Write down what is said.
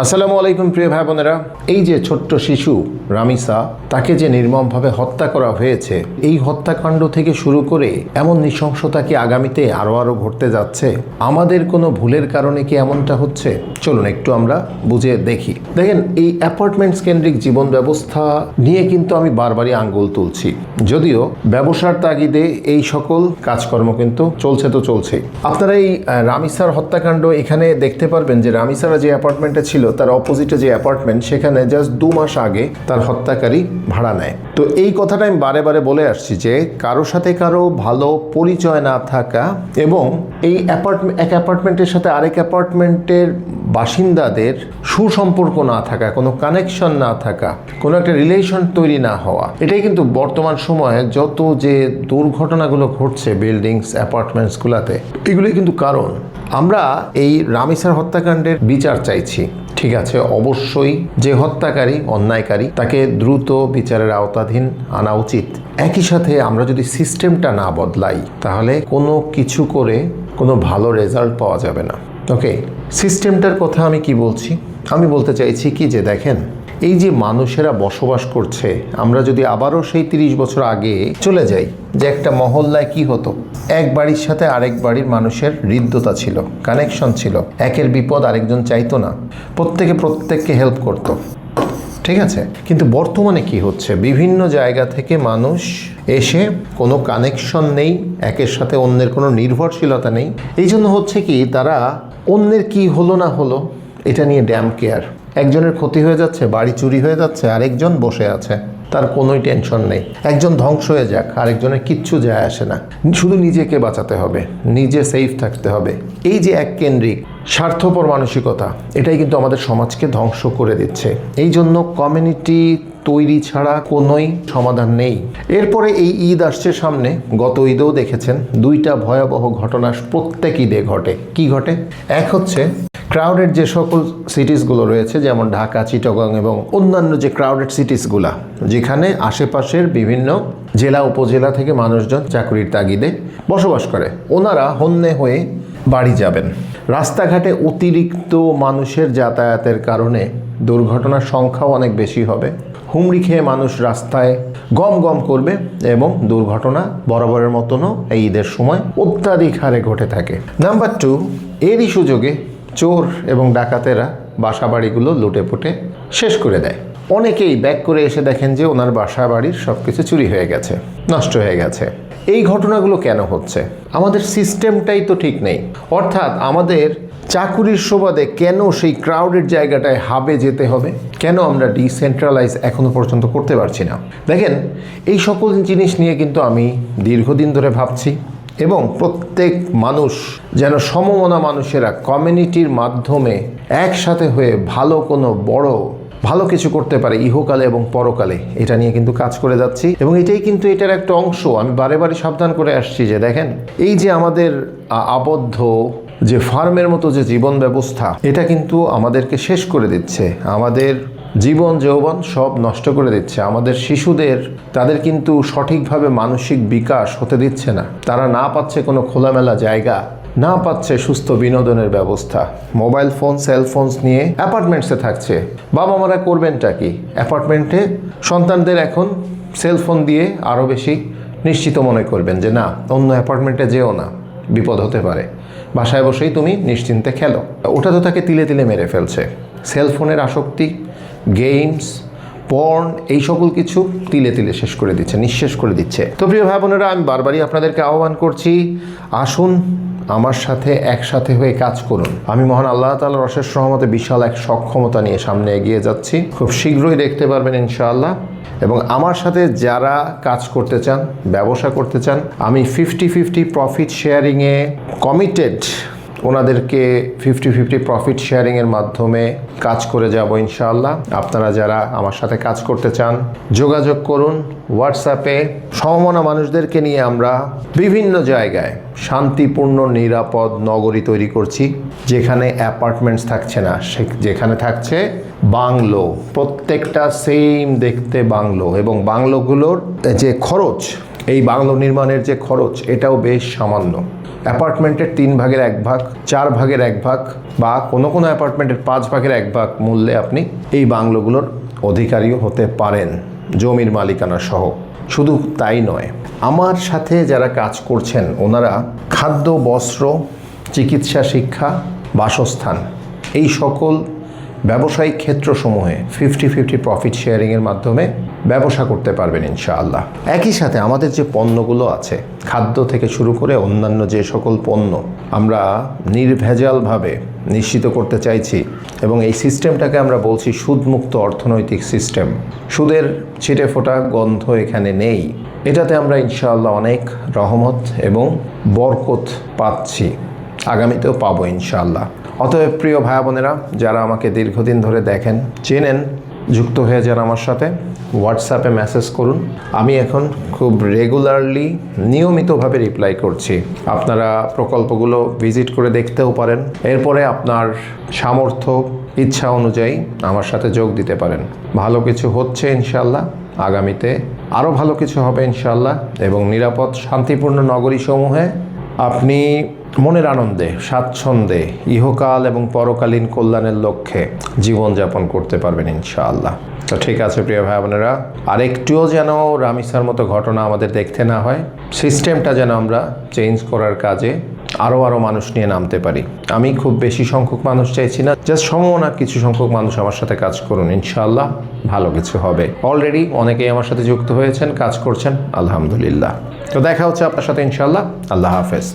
আসসালামু আলাইকুম প্রিয় ভাই বোনেরা, এই যে ছোট্ট শিশু রামিসা, তাকে যে নির্মমভাবে হত্যা করা হয়েছে, এই হত্যাকাণ্ড থেকে শুরু করে এমন নৃশংসতা কি আগামীতে আরো ঘটতে যাচ্ছে? আমাদের কোনো ভুলের কারণে কি এমনটা হচ্ছে? চলুন একটু আমরা বুঝে দেখি। দেখেন, এই অ্যাপার্টমেন্টস কেন্দ্রিক জীবন ব্যবস্থা নিয়ে কিন্তু আমি বারবারই আঙ্গুল তুলছি, যদিও ব্যবসার তাগিদে এই সকল কাজকর্ম কিন্তু চলছে। আপনারা এই রামিসার হত্যাকাণ্ড এখানে দেখতে পারবেন যে রামিসারা যে অ্যাপার্টমেন্টে ছিল তার অপোজিটে যে অ্যাপার্টমেন্ট, সেখানে জাস্ট 2 মাস আগে তার হত্যাকারী ভাড়া নেয়। তো এই কথাটা আমি বারে বলে আসছি যে কারো সাথে কারো ভালো পরিচয় না থাকা এবং এই এক অ্যাপার্টমেন্টের সাথে আরেক অ্যাপার্টমেন্টের বাসিন্দাদের সুসম্পর্ক না থাকা, কোনো কানেকশন না থাকা, কোনো একটা রিলেশন তৈরি না হওয়া, এটাই কিন্তু বর্তমান সময়ে যত যে দুর্ঘটনাগুলো ঘটছে বিল্ডিংস অ্যাপার্টমেন্টসগুলোতে, এগুলোই কিন্তু কারণ। আমরা এই রামিসার হত্যাকাণ্ডের বিচার চাইছি, ঠিক আছে, অবশ্যই যে হত্যাকারী, অন্যায়কারী, তাকে দ্রুত বিচারের আওতাধীন আনা উচিত। একই সাথে আমরা যদি সিস্টেমটা না বদলাই তাহলে কোনো কিছু করে কোনো ভালো রেজাল্ট পাওয়া যাবে না। ওকে, সিস্টেমটার কথা আমি কি বলছি? আমি বলতে চাইছি কি যে দেখেন, এই যে মানুষেরা বসবাস করছে, আমরা যদি আবারও সেই 30 বছর আগে চলে যাই, যে একটা মহল্লায় কি হতো, এক বাড়ির সাথে আরেক বাড়ির মানুষের হৃদ্যতা ছিল, কানেকশন ছিল, একের বিপদ আরেকজন চাইতো না, প্রত্যেককে হেল্প করত, ঠিক আছে। কিন্তু বর্তমানে কি হচ্ছে, বিভিন্ন জায়গা থেকে মানুষ এসে কোনো কানেকশন নেই, একের সাথে অন্যের কোনো নির্ভরশীলতা নেই। এই জন্য হচ্ছে কি, তারা অন্যের কি হলো না হলো এটা নিয়ে ড্যাম কেয়ার। একজনের ক্ষতি হয়ে যাচ্ছে, বাড়ি চুরি হয়ে যাচ্ছে, আরেকজন বসে আছে, তার কোনোই টেনশন নেই। একজন ধ্বংস হয়ে যাক, আরেকজনের কিচ্ছু যায় আসে না, শুধু নিজেকে বাঁচাতে হবে, নিজে সেফ থাকতে হবে। এই যে এক কেন্দ্রিক স্বার্থপর মানসিকতা, এটাই কিন্তু আমাদের সমাজকে ধ্বংস করে দিচ্ছে। এই জন্য কমিউনিটি তৈরি ছাড়া কোনোই সমাধান নেই। এরপরে এই ঈদ আসছে সামনে, গত ঈদেও দেখেছেন 2টা ভয়াবহ ঘটনা প্রত্যেক ঈদে ঘটে। কি ঘটে? এক হচ্ছে ক্রাউডেড যে সকল সিটিসগুলো রয়েছে, যেমন ঢাকা, চিটাগং এবং অন্যান্য যে ক্রাউডেড সিটিসগুলা, যেখানে আশেপাশের বিভিন্ন জেলা উপজেলা থেকে মানুষজন চাকরির তাগিদে বসবাস করে, ওনারা হন্যে হয়ে বাড়ি যাবেন। রাস্তাঘাটে অতিরিক্ত মানুষের যাতায়াতের কারণে দুর্ঘটনার সংখ্যাও অনেক বেশি হবে। হুমড়ি খেয়ে মানুষ রাস্তায় গম করবে এবং দুর্ঘটনা বরাবরের মতনও এই ঈদের সময় অত্যাধিক হারে ঘটে থাকে। নাম্বার 2, এরই সুযোগে চোর এবং ডাকাতেরা বাসা বাড়িগুলো লুটেপুটে শেষ করে দেয়। অনেকেই ব্যাক করে এসে দেখেন যে ওনার বাসা বাড়ির সব কিছু চুরি হয়ে গেছে, নষ্ট হয়ে গেছে। এই ঘটনাগুলো কেন হচ্ছে? আমাদের সিস্টেমটাই তো ঠিক নেই। অর্থাৎ আমাদের চাকুরির সুবাদে কেন সেই ক্রাউডেড জায়গাটায় হাবে যেতে হবে? কেন আমরা ডিসেন্ট্রালাইজ এখনো পর্যন্ত করতে পারছি না? দেখেন, এই সকল জিনিস নিয়ে কিন্তু আমি দীর্ঘদিন ধরে ভাবছি এবং প্রত্যেক মানুষ যেন সমমনা মানুষেরা কমিউনিটির মাধ্যমে একসাথে হয়ে ভালো কিছু করতে পারে ইহকালে এবং পরকালে, এটা নিয়ে কিন্তু কাজ করে যাচ্ছি। এবং এটাই কিন্তু এটার একটা অংশ। আমি বারে সাবধান করে আসছি যে দেখেন, এই যে আমাদের আবদ্ধ যে ফার্মের মতো যে জীবন ব্যবস্থা, এটা কিন্তু আমাদেরকে শেষ করে দিচ্ছে, আমাদের জীবন যৌবন সব নষ্ট করে দিচ্ছে। আমাদের শিশুদের, তাদের কিন্তু সঠিকভাবে মানসিক বিকাশ হতে দিচ্ছে না। তারা না পাচ্ছে কোনো খোলামেলা জায়গা, না পাচ্ছে সুস্থ বিনোদনের ব্যবস্থা। মোবাইল ফোন, সেলফোনস নিয়ে অ্যাপার্টমেন্টসে থাকছে। বাবা মারা করবেনটা কি? অ্যাপার্টমেন্টে সন্তানদের এখন সেলফোন দিয়ে আরও বেশি নিশ্চিত মনে করবেন যে না, অন্য অ্যাপার্টমেন্টে যেও না, বিপদ হতে পারে, বাসায় বসেই তুমি নিশ্চিন্তে খেলো। ওটা তো তাকে তিলে মেরে ফেলছে। সেলফোনের আসক্তি, গেমস, পর্ন, এই সকল কিছু তিলে শেষ করে দিচ্ছে, নিঃশেষ করে দিচ্ছে। তো প্রিয় ভাই বোনেরা, আমি বারবারই আপনাদেরকে আহ্বান করছি, আসুন আমার সাথে একসাথে হয়ে কাজ করুন। আমি মহান আল্লাহ তাআলার অশেষ রহমতে বিশাল এক সক্ষমতা নিয়ে সামনে এগিয়ে যাচ্ছি, খুব শীঘ্রই দেখতে পারবেন ইনশাআল্লাহ। এবং আমার সাথে যারা কাজ করতে চান, ব্যবসা করতে চান, আমি 50-50 প্রফিট শেয়ারিংয়ে কমিটেড। ওনাদেরকে 50-50 প্রফিট শেয়ারিংয়ের মাধ্যমে কাজ করে যাব ইনশাআল্লাহ। আপনারা যারা আমার সাথে কাজ করতে চান, যোগাযোগ করুন হোয়াটসঅ্যাপে। সমমনা মানুষদেরকে নিয়ে আমরা বিভিন্ন জায়গায় শান্তিপূর্ণ নিরাপদ নগরী তৈরি করছি, যেখানে অ্যাপার্টমেন্টস থাকছে না, যেখানে থাকছে বাংলো, প্রত্যেকটা সেম দেখতে বাংলো। এবং বাংলোগুলোর যে খরচ, এই বাংলো নির্মাণের যে খরচ, এটাও বেশ সামান্য। অ্যাপার্টমেন্টের 3 ভাগের 1 ভাগ, 4 ভাগের 1 ভাগ বা কোনো কোনো অ্যাপার্টমেন্টের 5 ভাগের 1 ভাগ মূল্যে আপনি এই বাংলোগুলোর অধিকারীও হতে পারেন, জমির মালিকানা সহ। শুধু তাই নয়, আমার সাথে যারা কাজ করছেন ওনারা খাদ্য, বস্ত্র, চিকিৎসা, শিক্ষা, বাসস্থান এই সকল ব্যবসায়িক ক্ষেত্রসমূহে 50-50 প্রফিট শেয়ারিংয়ের মাধ্যমে ব্যবসা করতে পারবেন ইনশাআল্লাহ। একই সাথে আমাদের যে পণ্যগুলো আছে, খাদ্য থেকে শুরু করে অন্যান্য যে সকল পণ্য আমরা নির্ভেজালভাবে নিশ্চিত করতে চাইছি, এবং এই সিস্টেমটাকে আমরা বলছি সুদমুক্ত অর্থনৈতিক সিস্টেম। সুদের ছিটে ফোটা গন্ধ এখানে নেই। এটাতে আমরা ইনশাআল্লাহ অনেক রহমত এবং বরকত পাচ্ছি, আগামীতেও পাবো ইনশাআল্লাহ। অতএব প্রিয় ভাই বোনেরা, যারা আমাকে দীর্ঘদিন ধরে দেখেন, চেনেন, যুক্ত হয়ে যান আমার সাথে, হোয়াটসঅ্যাপে মেসেজ করুন। আমি এখন খুব রেগুলারলি, নিয়মিতভাবে রিপ্লাই করছি। আপনারা প্রকল্পগুলো ভিজিট করে দেখতেও পারেন, এরপরে আপনার সামর্থ্য, ইচ্ছা অনুযায়ী আমার সাথে যোগ দিতে পারেন। ভালো কিছু হচ্ছে ইনশাআল্লাহ, আগামীতে আরও ভালো কিছু হবে ইনশাআল্লাহ, এবং নিরাপদ শান্তিপূর্ণ নগরীসমূহে আপনি মনের আনন্দে, স্বাচ্ছন্দ্যে, ইহকাল এবং পরকালীন কল্যাণের লক্ষ্যে জীবনযাপন করতে পারবেন ইনশাআল্লাহ। তো ঠিক আছে প্রিয় ভাই বোনেরা, আর একটুও যেন রামিসার মতো ঘটনা আমাদের দেখতে না হয়, সিস্টেমটা যেন আমরা চেঞ্জ করার কাজে আরও মানুষ নিয়ে নামতে পারি। আমি খুব বেশি সংখ্যক মানুষ চাইছি না, জাস্ট সমমনা কিছু সংখ্যক মানুষ আমার সাথে কাজ করুন, ইনশাআল্লাহ ভালো কিছু হবে। অলরেডি অনেকেই আমার সাথে যুক্ত হয়েছেন, কাজ করছেন, আলহামদুলিল্লাহ। তো দেখা হচ্ছে আপনার সাথে ইনশাআল্লাহ। আল্লাহ হাফেজ।